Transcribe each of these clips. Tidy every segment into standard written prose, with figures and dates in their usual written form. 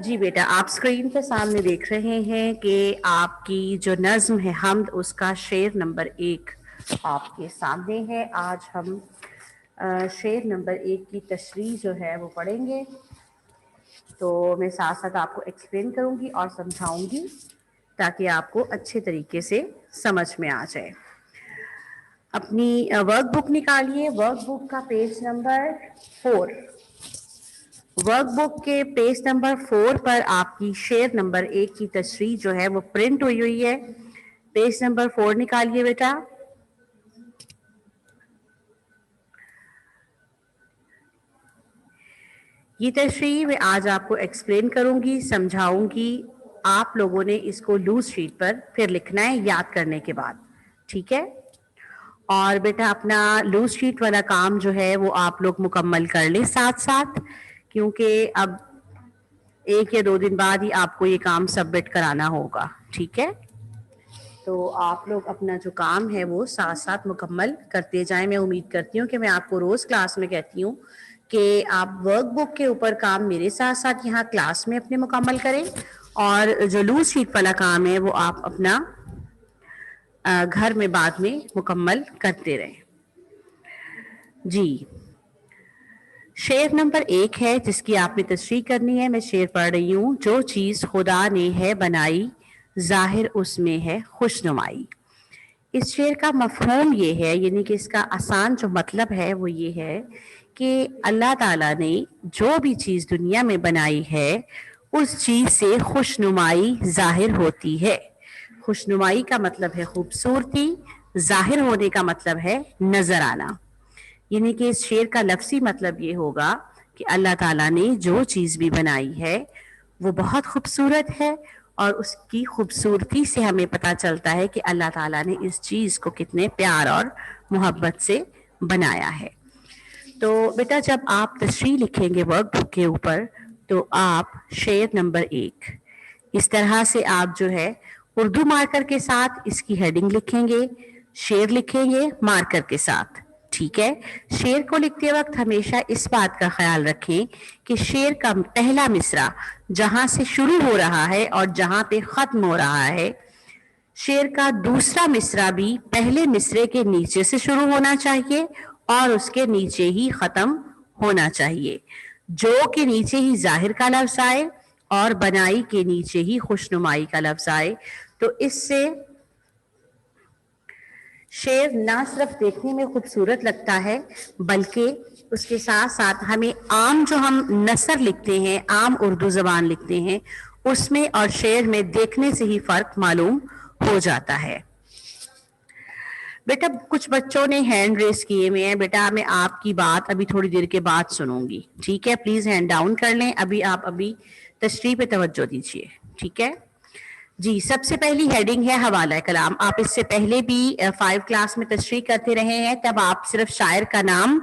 جی بیٹا، آپ اسکرین پہ سامنے دیکھ رہے ہیں کہ آپ کی جو نظم ہے حمد، اس کا شعر نمبر 1 آپ کے سامنے ہے۔ آج ہم شعر نمبر 1 کی تشریح جو ہے وہ پڑھیں گے، تو میں ساتھ ساتھ آپ کو ایکسپلین کروں گی اور سمجھاؤں گی تاکہ آپ کو اچھے طریقے سے سمجھ میں آ جائے۔ اپنی ورک بک نکالیے، ورک بک کا پیج نمبر 4، ورک بک کے پیج نمبر 4 پر آپ کی شعر نمبر 1 کی تشریح جو ہے وہ پرنٹ ہوئی ہے۔ پیج نمبر 4 نکالیے بیٹا۔ یہ تشریح میں آج آپ کو ایکسپلین کروں گی، سمجھاؤں گی۔ آپ لوگوں نے اس کو لوز شیٹ پر پھر لکھنا ہے یاد کرنے کے بعد، ٹھیک ہے؟ اور بیٹا اپنا لوز شیٹ والا کام جو ہے وہ آپ لوگ مکمل کر لیں ساتھ ساتھ، کیونکہ اب 1 یا 2 دن بعد ہی آپ کو یہ کام سبمٹ کرانا ہوگا، ٹھیک ہے؟ تو آپ لوگ اپنا جو کام ہے وہ ساتھ ساتھ مکمل کرتے جائیں۔ میں امید کرتی ہوں کہ میں آپ کو روز کلاس میں کہتی ہوں کہ آپ ورک بک کے اوپر کام میرے ساتھ ساتھ یہاں کلاس میں اپنے مکمل کریں، اور جو لوز شیٹ والا کام ہے وہ آپ اپنا گھر میں بعد میں مکمل کرتے رہیں۔ جی، شعر نمبر 1 ہے جس کی آپ نے تشریح کرنی ہے۔ میں شعر پڑھ رہی ہوں۔ جو چیز خدا نے ہے بنائی، ظاہر اس میں ہے خوش نمائی۔ اس شعر کا مفہوم یہ ہے، یعنی کہ اس کا آسان جو مطلب ہے وہ یہ ہے کہ اللہ تعالیٰ نے جو بھی چیز دنیا میں بنائی ہے اس چیز سے خوش نمائی ظاہر ہوتی ہے۔ خوش نمائی کا مطلب ہے خوبصورتی، ظاہر ہونے کا مطلب ہے نظر آنا۔ یعنی کہ اس شعر کا لفظی مطلب یہ ہوگا کہ اللہ تعالیٰ نے جو چیز بھی بنائی ہے وہ بہت خوبصورت ہے، اور اس کی خوبصورتی سے ہمیں پتہ چلتا ہے کہ اللہ تعالیٰ نے اس چیز کو کتنے پیار اور محبت سے بنایا ہے۔ تو بیٹا جب آپ تشریح لکھیں گے ورک بک کے اوپر، تو آپ شعر نمبر 1 اس طرح سے آپ جو ہے اردو مارکر کے ساتھ اس کی ہیڈنگ لکھیں گے، شعر لکھیں گے مارکر کے ساتھ، ٹھیک ہے؟ شعر کو لکھتے وقت ہمیشہ اس بات کا خیال رکھیں کہ شعر کا پہلا مصرع جہاں سے شروع ہو رہا ہے اور جہاں پہ ختم ہو رہا ہے، شعر کا دوسرا مصرع بھی پہلے مصرے کے نیچے سے شروع ہونا چاہیے اور اس کے نیچے ہی ختم ہونا چاہیے۔ جو کے نیچے ہی ظاہر کا لفظ آئے اور بنائی کے نیچے ہی خوش نمائی کا لفظ آئے، تو اس سے شعر نہ صرف دیکھنے میں خوبصورت لگتا ہے بلکہ اس کے ساتھ ساتھ ہمیں عام جو ہم نثر لکھتے ہیں، عام اردو زبان لکھتے ہیں، اس میں اور شعر میں دیکھنے سے ہی فرق معلوم ہو جاتا ہے۔ بیٹا کچھ بچوں نے ہینڈ ریز کیے ہوئے ہیں، بیٹا میں آپ کی بات ابھی تھوڑی دیر کے بعد سنوں گی، ٹھیک ہے؟ پلیز ہینڈ ڈاؤن کر لیں، ابھی تشریح پہ توجہ دیجیے، ٹھیک ہے؟ جی، سب سے پہلی ہیڈنگ ہے حوالہ کلام۔ آپ اس سے پہلے بھی 5 کلاس میں تشریح کرتے رہے ہیں، تب آپ صرف شاعر کا نام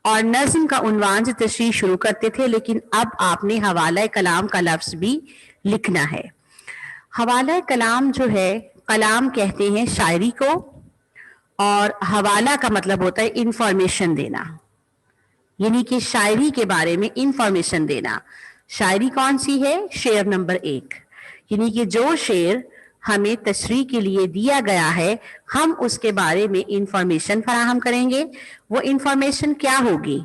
اور نظم کا عنوان سے تشریح شروع کرتے تھے، لیکن اب آپ نے حوالہ کلام کا لفظ بھی لکھنا ہے۔ حوالہ کلام جو ہے، کلام کہتے ہیں شاعری کو، اور حوالہ کا مطلب ہوتا ہے انفارمیشن دینا، یعنی کہ شاعری کے بارے میں انفارمیشن دینا۔ شاعری کون سی ہے؟ شعر نمبر 1، یعنی کہ جو شعر ہمیں تشریح کے لیے دیا گیا ہے ہم اس کے بارے میں انفارمیشن فراہم کریں گے۔ وہ انفارمیشن کیا ہوگی؟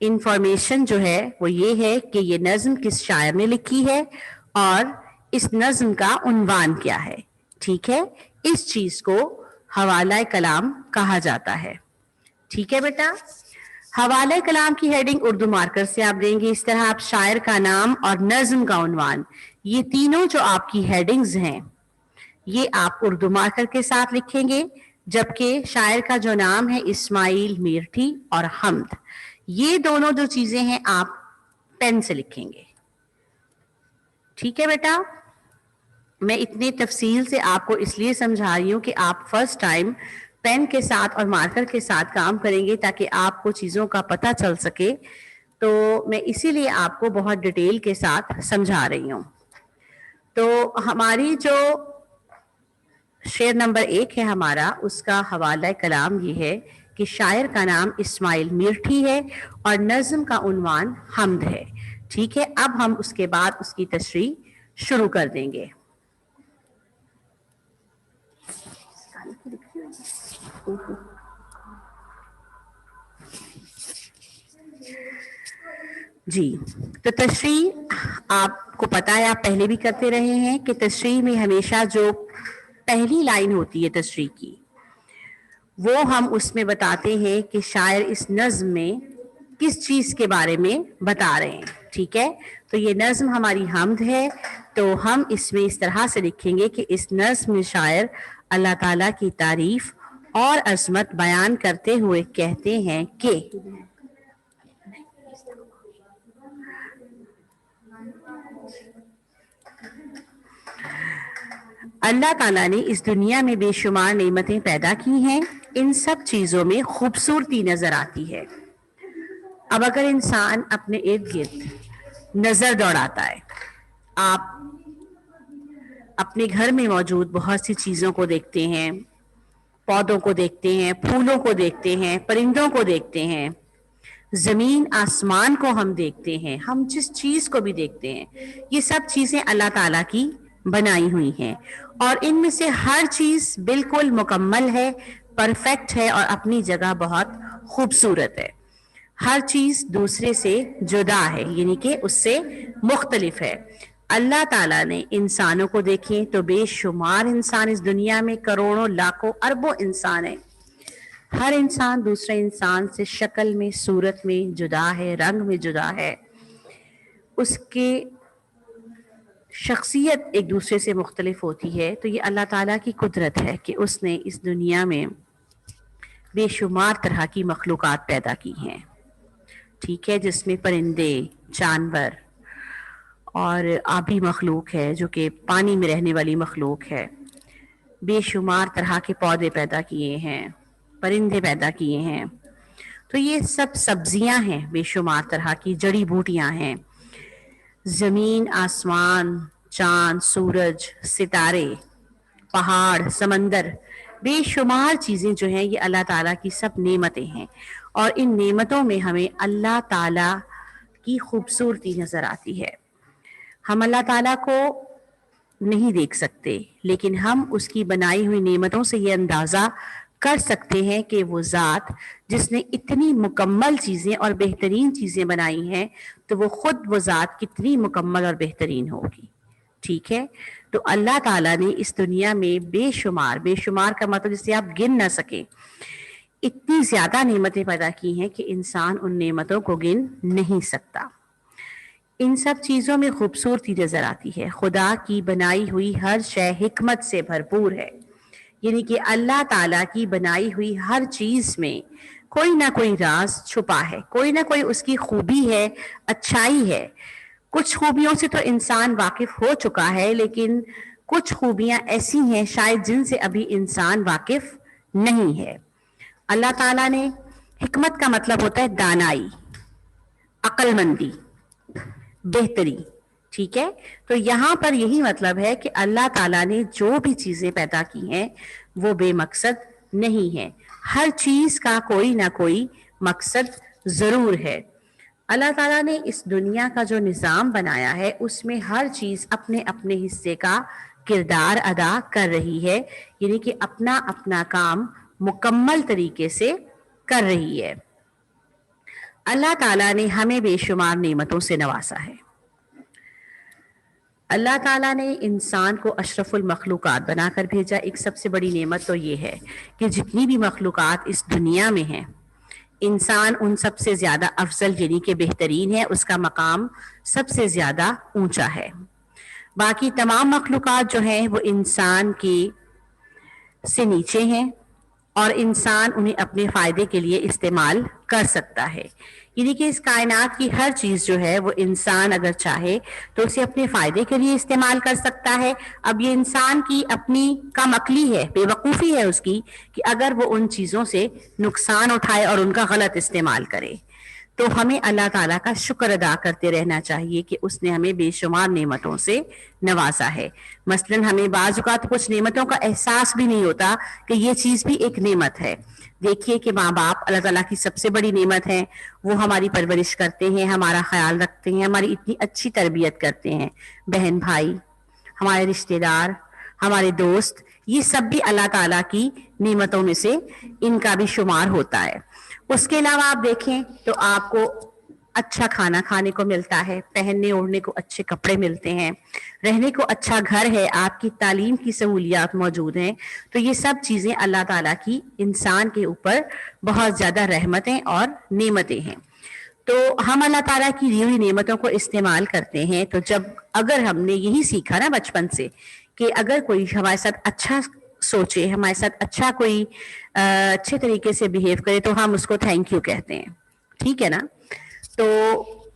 انفارمیشن جو ہے وہ یہ ہے کہ یہ نظم کس شاعر نے لکھی ہے اور اس نظم کا عنوان کیا ہے، ٹھیک ہے؟ اس چیز کو حوالہ کلام کہا جاتا ہے، ٹھیک ہے بیٹا؟ حوالہ کلام کی ہیڈنگ اردو مارکر سے آپ دیں گے، اس طرح آپ شاعر کا نام اور نظم کا عنوان، یہ تینوں جو آپ کی ہیڈنگز ہیں یہ آپ اردو مارکر کے ساتھ لکھیں گے، جبکہ شاعر کا جو نام ہے اسماعیل میرٹھی اور حمد، یہ دونوں جو چیزیں ہیں آپ پین سے لکھیں گے، ٹھیک ہے بیٹا؟ میں اتنی تفصیل سے آپ کو اس لیے سمجھا رہی ہوں کہ آپ فرسٹ ٹائم پین کے ساتھ اور مارکر کے ساتھ کام کریں گے تاکہ آپ کو چیزوں کا پتہ چل سکے، تو میں اسی لیے آپ کو بہت ڈیٹیل کے ساتھ سمجھا رہی ہوں۔ تو ہماری جو شعر نمبر 1 ہے ہمارا، اس کا حوالہ کلام یہ ہے کہ شاعر کا نام اسماعیل میرٹھی ہے اور نظم کا عنوان حمد ہے، ٹھیک ہے، اب ہم اس کے بعد اس کی تشریح شروع کر دیں گے. جی، تو تشریح آپ کو پتا ہے، آپ پہلے بھی کرتے رہے ہیں کہ تشریح میں ہمیشہ جو پہلی لائن ہوتی ہے تشریح کی، وہ ہم اس میں بتاتے ہیں کہ شاعر اس نظم میں کس چیز کے بارے میں بتا رہے ہیں. ٹھیک ہے، تو یہ نظم ہماری حمد ہے، تو ہم اس میں اس طرح سے لکھیں گے کہ اس نظم میں شاعر اللہ تعالیٰ کی تعریف اور عظمت بیان کرتے ہوئے کہتے ہیں کہ اللہ تعالیٰ نے اس دنیا میں بے شمار نعمتیں پیدا کی ہیں، ان سب چیزوں میں خوبصورتی نظر آتی ہے. اب اگر انسان اپنے ارد گرد نظر دوڑاتا ہے، آپ اپنے گھر میں موجود بہت سی چیزوں کو دیکھتے ہیں، پودوں کو دیکھتے ہیں، پھولوں کو دیکھتے ہیں، پرندوں کو دیکھتے ہیں، زمین آسمان کو ہم دیکھتے ہیں، ہم جس چیز کو بھی دیکھتے ہیں، یہ سب چیزیں اللہ تعالیٰ کی بنائی ہوئی ہیں، اور ان میں سے ہر چیز بالکل مکمل ہے، پرفیکٹ ہے اور اپنی جگہ بہت خوبصورت ہے. ہر چیز دوسرے سے جدا ہے، یعنی کہ اس سے مختلف ہے. اللہ تعالیٰ نے انسانوں کو دیکھیں تو بے شمار انسان اس دنیا میں، کروڑوں لاکھوں اربوں انسان ہیں. ہر انسان دوسرے انسان سے شکل میں، صورت میں جدا ہے، رنگ میں جدا ہے، اس کے شخصیت ایک دوسرے سے مختلف ہوتی ہے. تو یہ اللہ تعالیٰ کی قدرت ہے کہ اس نے اس دنیا میں بے شمار طرح کی مخلوقات پیدا کی ہیں. ٹھیک ہے، جس میں پرندے، جانور اور آبی مخلوق ہے جو کہ پانی میں رہنے والی مخلوق ہے. بے شمار طرح کے پودے پیدا کیے ہیں، پرندے پیدا کیے ہیں. تو یہ سب سبزیاں ہیں، بے شمار طرح کی جڑی بوٹیاں ہیں. زمین، آسمان، چاند، سورج، ستارے، پہاڑ، سمندر، بے شمار چیزیں جو ہیں یہ اللہ تعالیٰ کی سب نعمتیں ہیں، اور ان نعمتوں میں ہمیں اللہ تعالیٰ کی خوبصورتی نظر آتی ہے. ہم اللہ تعالیٰ کو نہیں دیکھ سکتے، لیکن ہم اس کی بنائی ہوئی نعمتوں سے یہ اندازہ کر سکتے ہیں کہ وہ ذات جس نے اتنی مکمل چیزیں اور بہترین چیزیں بنائی ہیں، تو وہ خود وہ ذات کتنی مکمل اور بہترین ہوگی. ٹھیک ہے، تو اللہ تعالیٰ نے اس دنیا میں بے شمار کا مطلب جسے آپ گن نہ سکیں، اتنی زیادہ نعمتیں پیدا کی ہیں کہ انسان ان نعمتوں کو گن نہیں سکتا. ان سب چیزوں میں خوبصورتی نظر آتی ہے. خدا کی بنائی ہوئی ہر شے حکمت سے بھرپور ہے، یعنی کہ اللہ تعالیٰ کی بنائی ہوئی ہر چیز میں کوئی نہ کوئی راز چھپا ہے، کوئی نہ کوئی اس کی خوبی ہے، اچھائی ہے. کچھ خوبیوں سے تو انسان واقف ہو چکا ہے، لیکن کچھ خوبیاں ایسی ہیں شاید جن سے ابھی انسان واقف نہیں ہے. اللہ تعالیٰ نے، حکمت کا مطلب ہوتا ہے دانائی، عقل مندی، بہتری. ٹھیک ہے، تو یہاں پر یہی مطلب ہے کہ اللہ تعالیٰ نے جو بھی چیزیں پیدا کی ہیں وہ بے مقصد نہیں ہے، ہر چیز کا کوئی نہ کوئی مقصد ضرور ہے. اللہ تعالیٰ نے اس دنیا کا جو نظام بنایا ہے اس میں ہر چیز اپنے اپنے حصے کا کردار ادا کر رہی ہے، یعنی کہ اپنا اپنا کام مکمل طریقے سے کر رہی ہے. اللہ تعالیٰ نے ہمیں بے شمار نعمتوں سے نوازا ہے. اللہ تعالیٰ نے انسان کو اشرف المخلوقات بنا کر بھیجا. ایک سب سے بڑی نعمت تو یہ ہے کہ جتنی بھی مخلوقات اس دنیا میں ہیں، انسان ان سب سے زیادہ افضل یعنی کہ بہترین ہے، اس کا مقام سب سے زیادہ اونچا ہے. باقی تمام مخلوقات جو ہیں وہ انسان کی سے نیچے ہیں، اور انسان انہیں اپنے فائدے کے لیے استعمال کر سکتا ہے. یعنی کہ اس کائنات کی ہر چیز جو ہے وہ انسان اگر چاہے تو اسے اپنے فائدے کے لیے استعمال کر سکتا ہے. اب یہ انسان کی اپنی کم عقلی ہے، بے وقوفی ہے اس کی، کہ اگر وہ ان چیزوں سے نقصان اٹھائے اور ان کا غلط استعمال کرے. تو ہمیں اللہ تعالیٰ کا شکر ادا کرتے رہنا چاہیے کہ اس نے ہمیں بے شمار نعمتوں سے نوازا ہے. مثلاً ہمیں بعض اوقات کچھ نعمتوں کا احساس بھی نہیں ہوتا کہ یہ چیز بھی ایک نعمت ہے. دیکھیے کہ ماں باپ اللہ تعالیٰ کی سب سے بڑی نعمت ہے. وہ ہماری پرورش کرتے ہیں, ہمارا خیال رکھتے ہیں, ہماری اتنی اچھی تربیت کرتے ہیں. بہن بھائی, ہمارے رشتے دار, ہمارے دوست, یہ سب بھی اللہ تعالیٰ کی نعمتوں میں سے ان کا بھی شمار ہوتا ہے. اس کے علاوہ آپ دیکھیں تو آپ کو اچھا کھانا کھانے کو ملتا ہے, پہننے اوڑھنے کو اچھے کپڑے ملتے ہیں, رہنے کو اچھا گھر ہے, آپ کی تعلیم کی سہولیات موجود ہیں. تو یہ سب چیزیں اللہ تعالیٰ کی انسان کے اوپر بہت زیادہ رحمتیں اور نعمتیں ہیں. تو ہم اللہ تعالیٰ کی دی ہوئی نعمتوں کو استعمال کرتے ہیں. تو جب اگر ہم نے یہی سیکھا نا بچپن سے کہ اگر کوئی ہمارے ساتھ اچھا سوچے, ہمارے ساتھ اچھا کوئی اچھے طریقے سے بیہیو کرے تو ہم اس کو تھینک یو کہتے ہیں. ٹھیک ہے نا. تو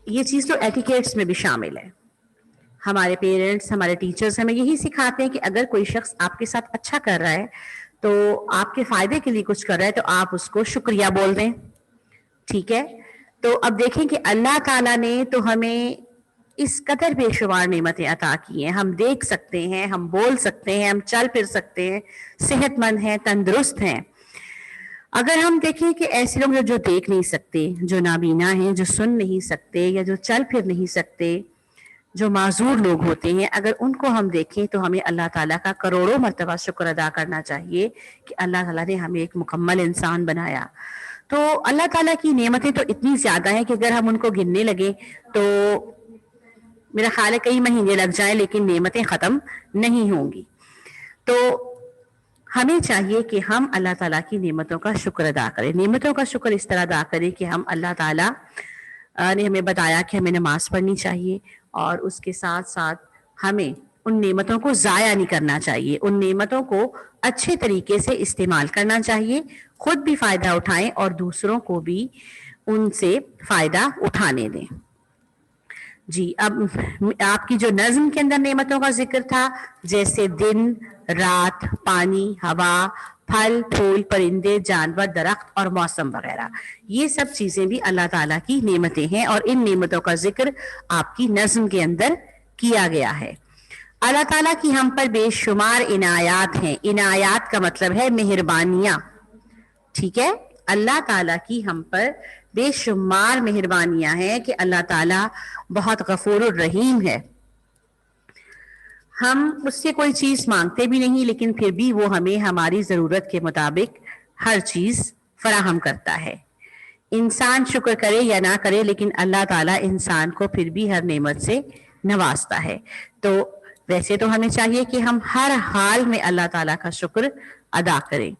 یہ چیز تو ایٹیکیٹس میں بھی شامل ہے. ہمارے پیرنٹس, ہمارے ٹیچرز ہمیں یہی سکھاتے ہیں کہ اگر کوئی شخص آپ کے ساتھ اچھا کر رہا ہے تو آپ کے فائدے کے لیے کچھ کر رہا ہے تو آپ اس کو شکریہ بول دیں. ٹھیک ہے. تو اب دیکھیں کہ اللہ تعالیٰ نے تو ہمیں اس قدر بے شمار نعمتیں عطا کی ہیں. ہم دیکھ سکتے ہیں, ہم بول سکتے ہیں, ہم چل پھر سکتے ہیں, صحت مند ہیں, تندرست ہیں. اگر ہم دیکھیں کہ ایسے لوگ جو دیکھ نہیں سکتے, جو نابینا ہیں, جو سن نہیں سکتے یا جو چل پھر نہیں سکتے, جو معذور لوگ ہوتے ہیں, اگر ان کو ہم دیکھیں تو ہمیں اللہ تعالیٰ کا کروڑوں مرتبہ شکر ادا کرنا چاہیے کہ اللہ تعالیٰ نے ہمیں ایک مکمل انسان بنایا. تو اللہ تعالیٰ کی نعمتیں تو اتنی زیادہ ہیں کہ اگر ہم ان کو گننے لگیں تو میرا خیال ہے کئی مہینے لگ جائیں لیکن نعمتیں ختم نہیں ہوں گی. تو ہمیں چاہیے کہ ہم اللہ تعالیٰ کی نعمتوں کا شکر ادا کریں. نعمتوں کا شکر اس طرح ادا کریں کہ ہم اللہ تعالیٰ نے ہمیں بتایا کہ ہمیں نماز پڑھنی چاہیے اور اس کے ساتھ ساتھ ہمیں ان نعمتوں کو ضائع نہیں کرنا چاہیے. ان نعمتوں کو اچھے طریقے سے استعمال کرنا چاہیے, خود بھی فائدہ اٹھائیں اور دوسروں کو بھی ان سے فائدہ اٹھانے دیں. جی, اب آپ کی جو نظم کے اندر نعمتوں کا ذکر تھا, جیسے دن, رات, پانی, ہوا, پھل پھول, پرندے, جانور, درخت اور موسم وغیرہ, یہ سب چیزیں بھی اللہ تعالیٰ کی نعمتیں ہیں اور ان نعمتوں کا ذکر آپ کی نظم کے اندر کیا گیا ہے. اللہ تعالیٰ کی ہم پر بے شمار عنایات ہیں. عنایات کا مطلب ہے مہربانیاں. ٹھیک ہے. اللہ تعالیٰ کی ہم پر بے شمار مہربانیاں ہیں کہ اللہ تعالیٰ بہت غفور الرحیم ہے. ہم اس سے کوئی چیز مانگتے بھی نہیں لیکن پھر بھی وہ ہمیں ہماری ضرورت کے مطابق ہر چیز فراہم کرتا ہے. انسان شکر کرے یا نہ کرے لیکن اللہ تعالیٰ انسان کو پھر بھی ہر نعمت سے نوازتا ہے. تو ویسے تو ہمیں چاہیے کہ ہم ہر حال میں اللہ تعالیٰ کا شکر ادا کریں.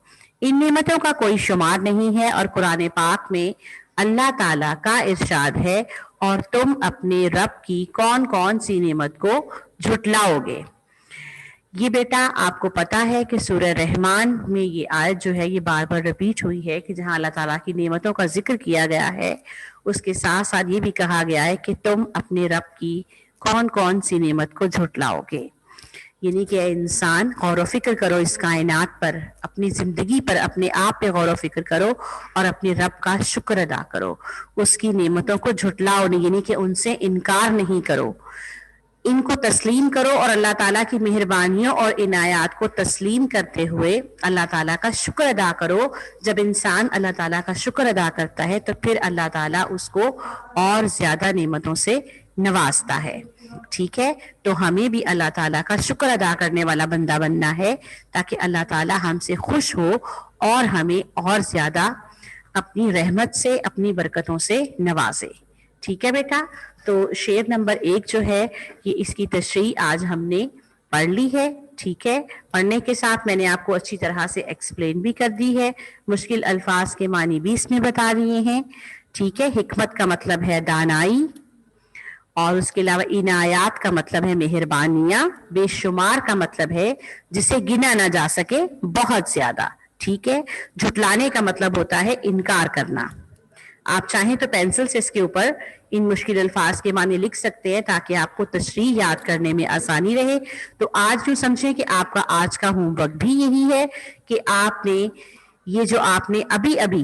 ان نعمتوں کا کوئی شمار نہیں ہے اور قرآن پاک میں اللہ تعالیٰ کا ارشاد ہے, اور تم اپنے رب کی کون کون سی نعمت کو جھٹلاؤ گے. یہ بیٹا آپ کو پتا ہے کہ سورہ رحمان میں یہ آیت جو ہے یہ بار بار ریپیٹ ہوئی ہے کہ جہاں اللہ تعالیٰ کی نعمتوں کا ذکر کیا گیا ہے اس کے ساتھ ساتھ یہ بھی کہا گیا ہے کہ تم اپنے رب کی کون کون سی نعمت کو جھٹلاؤ گے. یعنی کہ اے انسان, غور و فکر کرو اس کائنات پر, اپنی زندگی پر, اپنے آپ پہ غور و فکر کرو اور اپنے رب کا شکر ادا کرو. اس کی نعمتوں کو جھٹلاؤ نہیں, یعنی کہ ان سے انکار نہیں کرو, ان کو تسلیم کرو اور اللہ تعالیٰ کی مہربانیوں اور عنایات کو تسلیم کرتے ہوئے اللہ تعالیٰ کا شکر ادا کرو. جب انسان اللہ تعالیٰ کا شکر ادا کرتا ہے تو پھر اللہ تعالیٰ اس کو اور زیادہ نعمتوں سے نوازتا ہے. ٹھیک ہے. تو ہمیں بھی اللہ تعالیٰ کا شکر ادا کرنے والا بندہ بننا ہے تاکہ اللہ تعالیٰ ہم سے خوش ہو اور ہمیں اور زیادہ اپنی رحمت سے, اپنی برکتوں سے نوازے. ٹھیک ہے بیٹا. تو شعر نمبر 1 جو ہے یہ اس کی تشریح آج ہم نے پڑھ لی ہے. ٹھیک ہے. پڑھنے کے ساتھ میں نے آپ کو اچھی طرح سے ایکسپلین بھی کر دی ہے, مشکل الفاظ کے معنی بھی اس میں بتا دیے ہیں. ٹھیک ہے. حکمت کا مطلب ہے دانائی, اور اس کے علاوہ عنایات کا مطلب ہے مہربانیاں, بے شمار کا مطلب ہے جسے گنا نہ جا سکے, بہت زیادہ. ٹھیک ہے. جھٹلانے کا مطلب ہوتا ہے انکار کرنا. آپ چاہیں تو پینسل سے اس کے اوپر ان مشکل الفاظ کے معنی لکھ سکتے ہیں تاکہ آپ کو تشریح یاد کرنے میں آسانی رہے. تو آج یوں سمجھیں کہ آپ کا آج کا ہوم ورک بھی یہی ہے کہ آپ نے یہ جو آپ نے ابھی